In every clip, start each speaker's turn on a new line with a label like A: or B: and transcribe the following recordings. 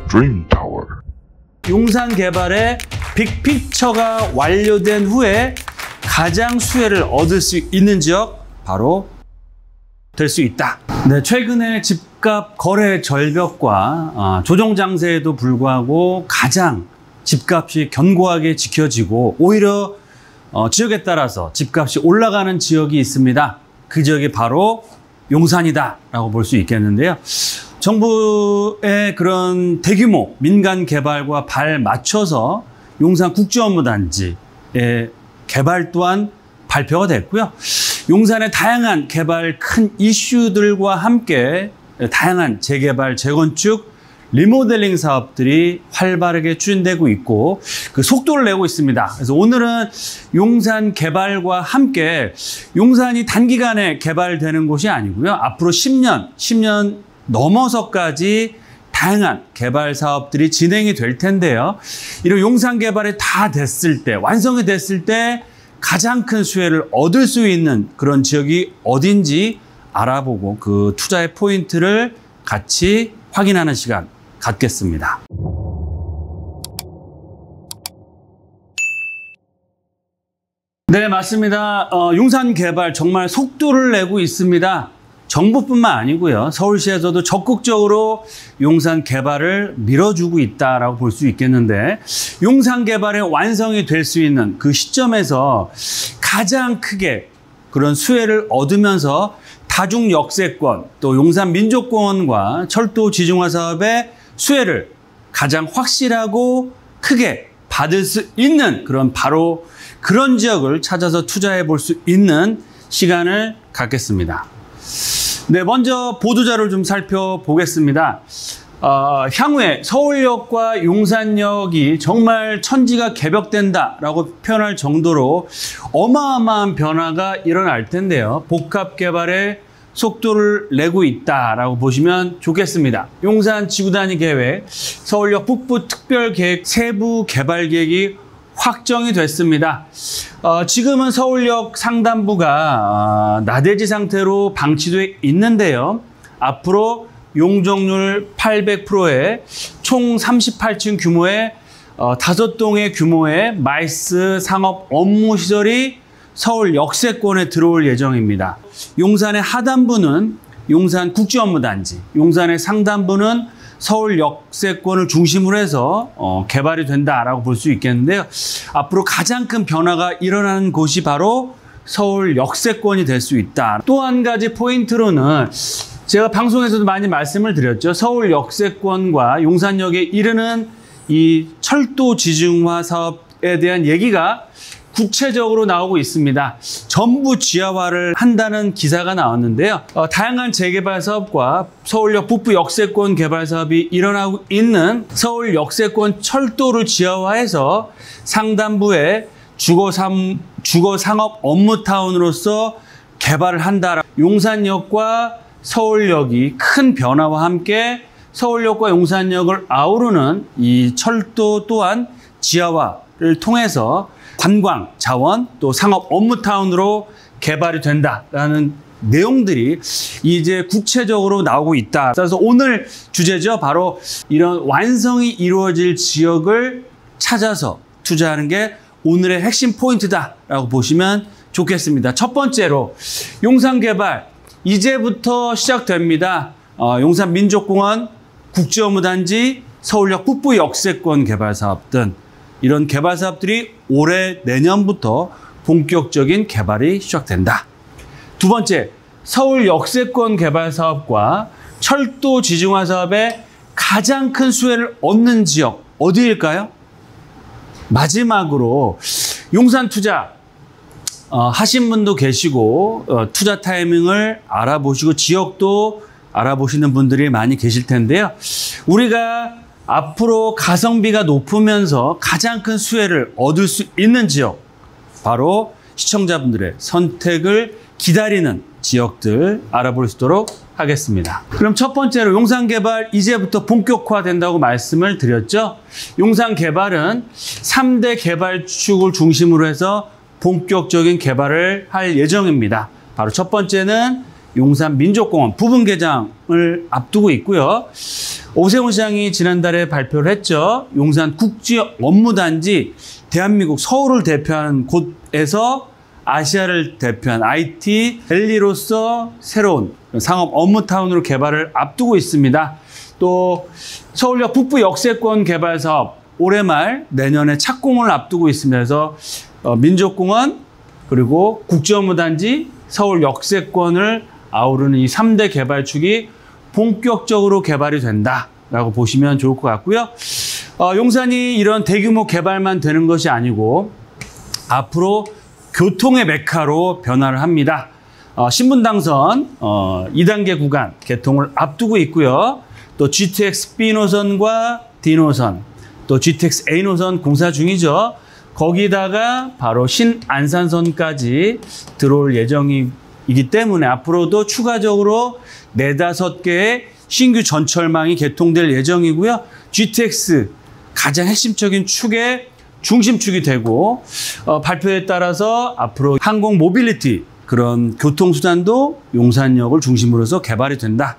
A: Dream Tower.
B: 용산 개발의 빅픽처가 완료된 후에 가장 수혜를 얻을 수 있는 지역 바로 될 수 있다. 네, 최근에 집값 거래 절벽과 조정 장세에도 불구하고 가장 집값이 견고하게 지켜지고 오히려 지역에 따라서 집값이 올라가는 지역이 있습니다. 그 지역이 바로 용산이다라고 볼 수 있겠는데요. 정부의 그런 대규모 민간 개발과 발맞춰서 용산 국제업무단지의 개발 또한 발표가 됐고요. 용산의 다양한 개발 큰 이슈들과 함께 다양한 재개발, 재건축, 리모델링 사업들이 활발하게 추진되고 있고 그 속도를 내고 있습니다. 그래서 오늘은 용산 개발과 함께 용산이 단기간에 개발되는 곳이 아니고요. 앞으로 10년 넘어서까지 다양한 개발 사업들이 진행이 될 텐데요. 이런 용산 개발이 다 됐을 때, 완성이 됐을 때 가장 큰 수혜를 얻을 수 있는 그런 지역이 어딘지 알아보고 그 투자의 포인트를 같이 확인하는 시간 갖겠습니다. 네, 맞습니다. 용산 개발 정말 속도를 내고 있습니다. 정부뿐만 아니고요. 서울시에서도 적극적으로 용산 개발을 밀어주고 있다라고 볼 수 있겠는데 용산 개발의 완성이 될 수 있는 그 시점에서 가장 크게 그런 수혜를 얻으면서 다중 역세권 또 용산 민족공원과 철도 지중화 사업의 수혜를 가장 확실하고 크게 받을 수 있는 그런 바로 그런 지역을 찾아서 투자해 볼 수 있는 시간을 갖겠습니다. 네, 먼저 보도자료를 좀 살펴보겠습니다. 향후에 서울역과 용산역이 정말 천지가 개벽된다라고 표현할 정도로 어마어마한 변화가 일어날 텐데요. 복합 개발에 속도를 내고 있다라고 보시면 좋겠습니다. 용산 지구단위 계획, 서울역 북부 특별계획 세부 개발 계획이 확정이 됐습니다. 지금은 서울역 상단부가 나대지 상태로 방치되어 있는데요. 앞으로 용적률 800%의 총 38층 규모의 5동의 규모의 마이스 상업 업무시설이 서울 역세권에 들어올 예정입니다. 용산의 하단부는 용산 국제업무단지, 용산의 상단부는 서울 역세권을 중심으로 해서 개발이 된다라고 볼 수 있겠는데요. 앞으로 가장 큰 변화가 일어나는 곳이 바로 서울 역세권이 될 수 있다. 또 한 가지 포인트로는 제가 방송에서도 많이 말씀을 드렸죠. 서울 역세권과 용산역에 이르는 이 철도 지중화 사업에 대한 얘기가 구체적으로 나오고 있습니다. 전부 지하화를 한다는 기사가 나왔는데요. 다양한 재개발 사업과 서울역 북부 역세권 개발 사업이 일어나고 있는 서울 역세권 철도를 지하화해서 상단부에 주거상업 업무타운으로서 개발을 한다. 용산역과 서울역이 큰 변화와 함께 서울역과 용산역을 아우르는 이 철도 또한 지하화를 통해서 관광, 자원, 또 상업 업무타운으로 개발이 된다라는 내용들이 이제 구체적으로 나오고 있다. 그래서 오늘 주제죠. 바로 이런 완성이 이루어질 지역을 찾아서 투자하는 게 오늘의 핵심 포인트다라고 보시면 좋겠습니다. 첫 번째로 용산 개발 이제부터 시작됩니다. 용산 민족공원, 국제업무단지, 서울역 북부 역세권 개발 사업 등 이런 개발 사업들이 올해 내년부터 본격적인 개발이 시작된다. 두 번째, 서울 역세권 개발 사업과 철도 지중화 사업의 가장 큰 수혜를 얻는 지역 어디일까요? 마지막으로 용산 투자 하신 분도 계시고 투자 타이밍을 알아보시고 지역도 알아보시는 분들이 많이 계실 텐데요. 우리가 앞으로 가성비가 높으면서 가장 큰 수혜를 얻을 수 있는 지역, 바로 시청자분들의 선택을 기다리는 지역들 알아볼 수 있도록 하겠습니다. 그럼 첫 번째로 용산 개발 이제부터 본격화된다고 말씀을 드렸죠. 용산 개발은 3대 개발축을 중심으로 해서 본격적인 개발을 할 예정입니다. 바로 첫 번째는 용산 민족공원 부분 개장을 앞두고 있고요. 오세훈 시장이 지난달에 발표를 했죠. 용산 국제 업무단지, 대한민국 서울을 대표하는 곳에서 아시아를 대표한 IT 밸리로서 새로운 상업 업무타운으로 개발을 앞두고 있습니다. 또 서울역 북부 역세권 개발 사업 올해 말 내년에 착공을 앞두고 있습니다. 그래서 민족공원 그리고 국제업무단지 서울 역세권을 아우르는 이 3대 개발축이 본격적으로 개발이 된다라고 보시면 좋을 것 같고요. 용산이 이런 대규모 개발만 되는 것이 아니고 앞으로 교통의 메카로 변화를 합니다. 신분당선 2단계 구간 개통을 앞두고 있고요. 또 GTX B노선과 D노선, 또 GTX A노선 공사 중이죠. 거기다가 바로 신안산선까지 들어올 예정이기 때문에 앞으로도 추가적으로 4-5개의 신규 전철망이 개통될 예정이고요. GTX 가장 핵심적인 축의 중심축이 되고 발표에 따라서 앞으로 항공 모빌리티 그런 교통수단도 용산역을 중심으로서 개발이 된다.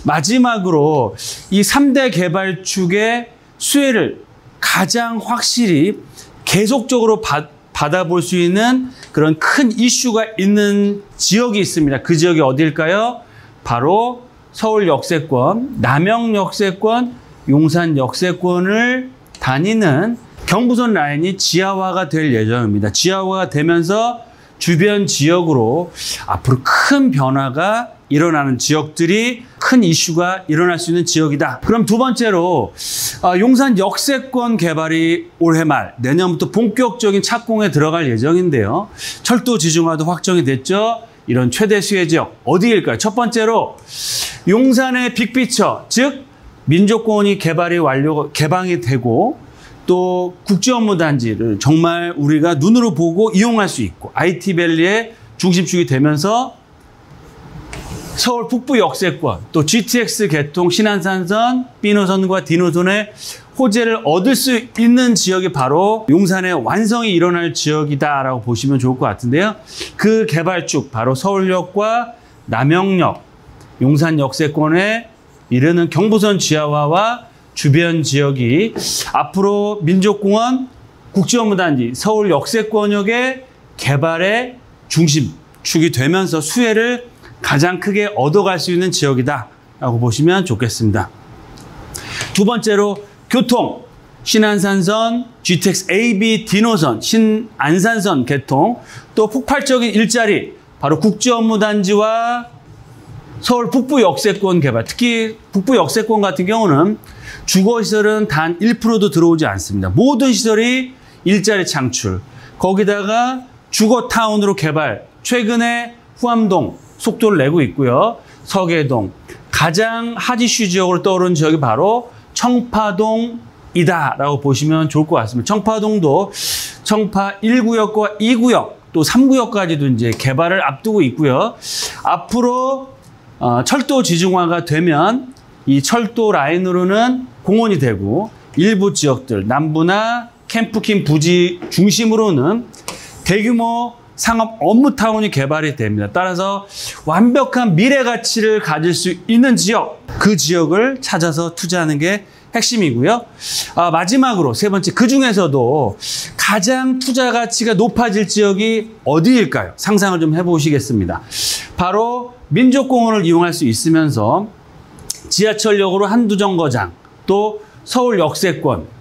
B: 마지막으로 이 3대 개발축의 수혜를 가장 확실히 계속적으로 받아볼 수 있는 그런 큰 이슈가 있는 지역이 있습니다. 그 지역이 어딜까요? 바로 서울 역세권, 남영 역세권, 용산 역세권을 다니는 경부선 라인이 지하화가 될 예정입니다. 지하화가 되면서 주변 지역으로 앞으로 큰 변화가 일어나는 지역들이 큰 이슈가 일어날 수 있는 지역이다. 그럼 두 번째로 용산 역세권 개발이 올해 말 내년부터 본격적인 착공에 들어갈 예정인데요. 철도 지중화도 확정이 됐죠. 이런 최대 수혜 지역 어디일까요? 첫 번째로 용산의 빅피처, 즉 민족공원이 개방이 되고 또 국제업무단지를 정말 우리가 눈으로 보고 이용할 수 있고 IT밸리의 중심축이 되면서 서울 북부 역세권, 또 GTX 개통 신안산선, B노선과 D노선의 호재를 얻을 수 있는 지역이 바로 용산의 완성이 일어날 지역이다라고 보시면 좋을 것 같은데요. 그 개발축, 바로 서울역과 남영역, 용산 역세권에 이르는 경부선 지하화와 주변 지역이 앞으로 민족공원, 국제업무단지, 서울 역세권역의 개발의 중심축이 되면서 수혜를 가장 크게 얻어갈 수 있는 지역이다라고 보시면 좋겠습니다. 두 번째로 교통, 신안산선, GTX AB D노선, 신안산선 개통, 또 폭발적인 일자리, 바로 국제업무단지와 서울 북부 역세권 개발, 특히 북부 역세권 같은 경우는 주거시설은 단 1%도 들어오지 않습니다. 모든 시설이 일자리 창출, 거기다가 주거타운으로 개발, 최근에 후암동 속도를 내고 있고요. 서계동, 가장 핫이슈 지역으로 떠오르는 지역이 바로 청파동이다라고 보시면 좋을 것 같습니다. 청파동도 청파 1구역과 2구역, 또 3구역까지도 이제 개발을 앞두고 있고요. 앞으로 철도 지중화가 되면 이 철도 라인으로는 공원이 되고 일부 지역들, 남부나 캠프킨 부지 중심으로는 대규모 상업 업무타운이 개발이 됩니다. 따라서 완벽한 미래 가치를 가질 수 있는 지역, 그 지역을 찾아서 투자하는 게 핵심이고요. 마지막으로 세 번째, 그 중에서도 가장 투자 가치가 높아질 지역이 어디일까요? 상상을 좀 해보시겠습니다. 바로 민족공원을 이용할 수 있으면서 지하철역으로 한두 정거장, 또 서울 역세권,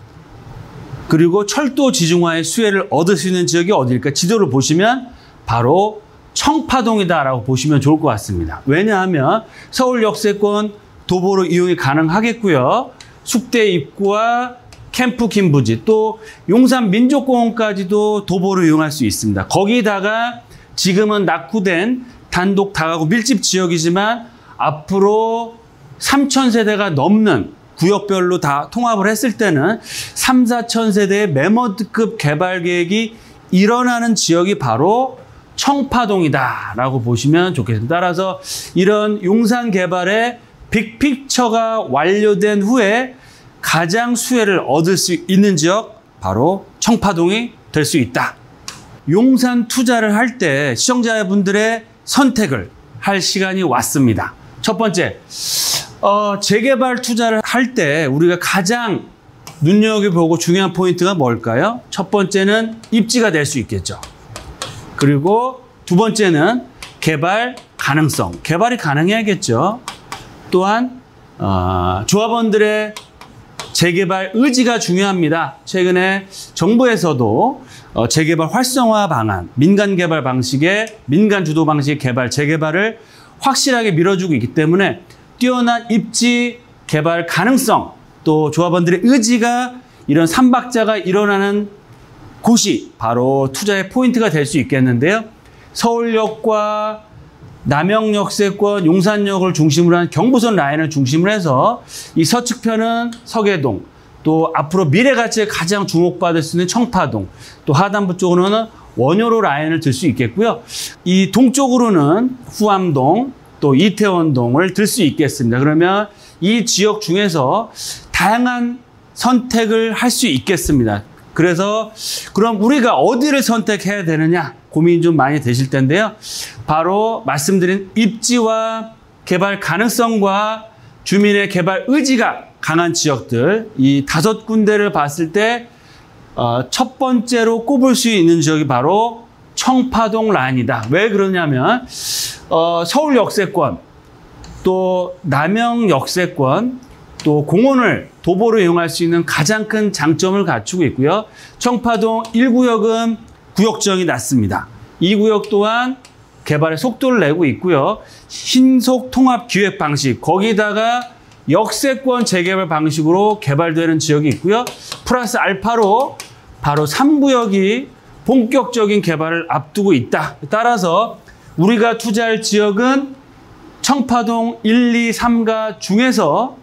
B: 그리고 철도 지중화의 수혜를 얻을 수 있는 지역이 어디일까? 지도를 보시면 바로 청파동이다라고 보시면 좋을 것 같습니다. 왜냐하면 서울 역세권 도보로 이용이 가능하겠고요. 숙대 입구와 캠프킨 부지, 또 용산 민족공원까지도 도보로 이용할 수 있습니다. 거기다가 지금은 낙후된 단독 다가구 밀집 지역이지만 앞으로 3,000세대가 넘는 구역별로 다 통합을 했을 때는 3-4,000세대의 매머드급 개발 계획이 일어나는 지역이 바로 청파동이다라고 보시면 좋겠습니다. 따라서 이런 용산 개발의 빅픽처가 완료된 후에 가장 수혜를 얻을 수 있는 지역, 바로 청파동이 될 수 있다. 용산 투자를 할 때 시청자분들의 선택을 할 시간이 왔습니다. 첫 번째, 재개발 투자를 할 때 우리가 가장 눈여겨보고 중요한 포인트가 뭘까요? 첫 번째는 입지가 될 수 있겠죠. 그리고 두 번째는 개발 가능성. 개발이 가능해야겠죠. 또한 조합원들의 재개발 의지가 중요합니다. 최근에 정부에서도 재개발 활성화 방안, 민간 개발 방식의 민간 주도 방식의 개발, 재개발을 확실하게 밀어주고 있기 때문에 뛰어난 입지, 개발 가능성, 또 조합원들의 의지가 이런 삼박자가 일어나는 곳이 바로 투자의 포인트가 될 수 있겠는데요. 서울역과 남영역세권, 용산역을 중심으로 한 경부선 라인을 중심으로 해서 이 서측편은 서계동, 또 앞으로 미래가치에 가장 주목받을 수 있는 청파동, 또 하단부 쪽으로는 원효로 라인을 들 수 있겠고요. 이 동쪽으로는 후암동, 또 이태원동을 들 수 있겠습니다. 그러면 이 지역 중에서 다양한 선택을 할 수 있겠습니다. 그래서 그럼 우리가 어디를 선택해야 되느냐 고민이 좀 많이 되실 텐데요. 바로 말씀드린 입지와 개발 가능성과 주민의 개발 의지가 강한 지역들, 이 5군데를 봤을 때 첫 번째로 꼽을 수 있는 지역이 바로 청파동 라인이다. 왜 그러냐면 서울 역세권, 또 남영 역세권, 또 공원을 도보로 이용할 수 있는 가장 큰 장점을 갖추고 있고요. 청파동 1구역은 구역정이 낮습니다. 2구역 또한 개발의 속도를 내고 있고요. 신속 통합 기획 방식, 거기다가 역세권 재개발 방식으로 개발되는 지역이 있고요. 플러스 알파로 바로 3구역이 본격적인 개발을 앞두고 있다. 따라서 우리가 투자할 지역은 청파동 1, 2, 3가 중에서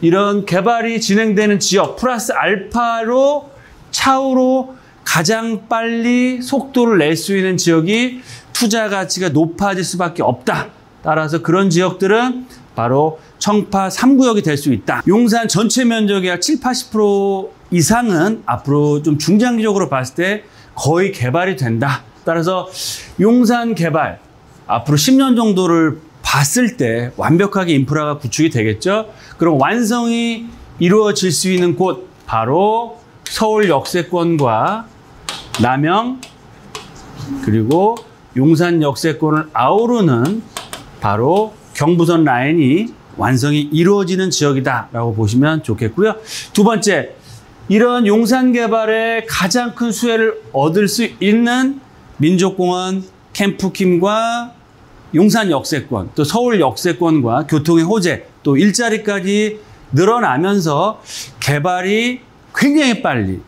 B: 이런 개발이 진행되는 지역 플러스 알파로 차후로 가장 빨리 속도를 낼 수 있는 지역이 투자 가치가 높아질 수밖에 없다. 따라서 그런 지역들은 바로 청파 3구역이 될 수 있다. 용산 전체 면적의 약 7, 80% 이상은 앞으로 좀 중장기적으로 봤을 때 거의 개발이 된다. 따라서 용산 개발 앞으로 10년 정도를 봤을 때 완벽하게 인프라가 구축이 되겠죠. 그럼 완성이 이루어질 수 있는 곳 바로 서울 역세권과 남영 그리고 용산 역세권을 아우르는 바로 경부선 라인이 완성이 이루어지는 지역이다라고 보시면 좋겠고요. 두 번째, 이런 용산 개발에 가장 큰 수혜를 얻을 수 있는 민족공원 캠프킴과 용산 역세권, 또 서울 역세권과 교통의 호재, 또 일자리까지 늘어나면서 개발이 굉장히 빨리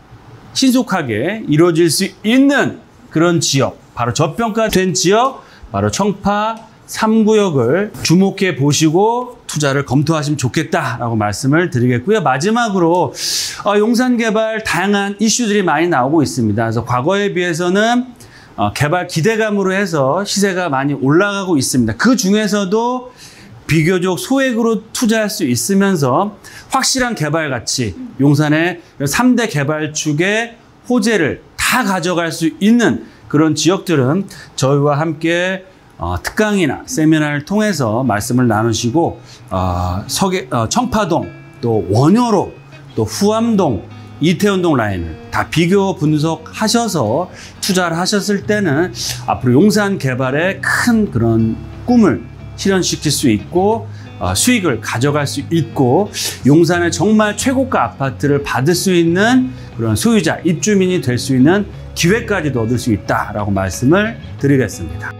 B: 신속하게 이루어질 수 있는 그런 지역, 바로 저평가된 지역, 바로 청파 3구역을 주목해 보시고 투자를 검토하시면 좋겠다라고 말씀을 드리겠고요. 마지막으로 용산 개발 다양한 이슈들이 많이 나오고 있습니다. 그래서 과거에 비해서는 개발 기대감으로 해서 시세가 많이 올라가고 있습니다. 그 중에서도 비교적 소액으로 투자할 수 있으면서 확실한 개발 가치, 용산의 3대 개발축의 호재를 다 가져갈 수 있는 그런 지역들은 저희와 함께 특강이나 세미나를 통해서 말씀을 나누시고 청파동, 또 원효로, 또 후암동, 이태원동 라인을 다 비교 분석하셔서 투자를 하셨을 때는 앞으로 용산 개발의 큰 그런 꿈을 실현시킬 수 있고 수익을 가져갈 수 있고 용산의 정말 최고가 아파트를 받을 수 있는 그런 소유자, 입주민이 될 수 있는 기회까지도 얻을 수 있다라고 말씀을 드리겠습니다.